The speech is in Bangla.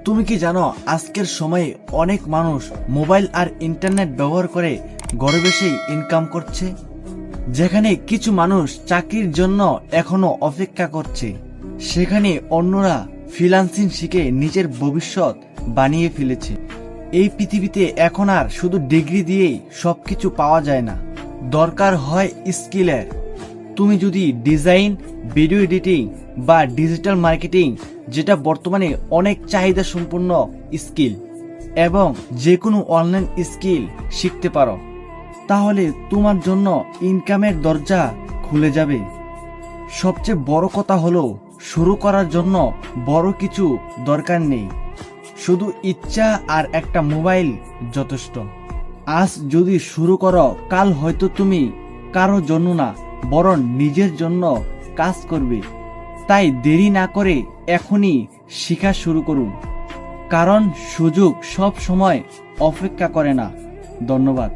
তুমি কি জানো আজকের সময়ে অনেক মানুষ মোবাইল আর ইন্টারনেট ব্যবহার করে ঘরে বসেই ইনকাম করছে, যেখানে কিছু মানুষ চাকরির জন্য এখনো অপেক্ষা করছে, সেখানে অন্যরা ফ্রিল্যান্সিং শিখে নিজের ভবিষ্যৎ বানিয়ে ফেলেছে। এই পৃথিবীতে এখন আর শুধু ডিগ্রি দিয়েই সবকিছু পাওয়া যায় না, দরকার হয় স্কিলের। তুমি যদি ডিজাইন, ভিডিও এডিটিং বা ডিজিটাল মার্কেটিং, যেটা বর্তমানে অনেক চাহিদা সম্পন্ন স্কিল, এবং যে কোনো অনলাইন স্কিল শিখতে পারো, তাহলে তোমার জন্য ইনকামের দরজা খুলে যাবে। সবচেয়ে বড় কথা হলো, শুরু করার জন্য বড় কিছু দরকার নেই, শুধু ইচ্ছা আর একটা মোবাইল যথেষ্ট। আজ যদি শুরু করো, কাল হয়তো তুমি কারো জন্য না, বরং নিজের জন্য কাজ করবে। তাই দেরি না করে এখনই শেখা শুরু করুন, কারণ সুযোগ সব সময় অপেক্ষা করে না। ধন্যবাদ।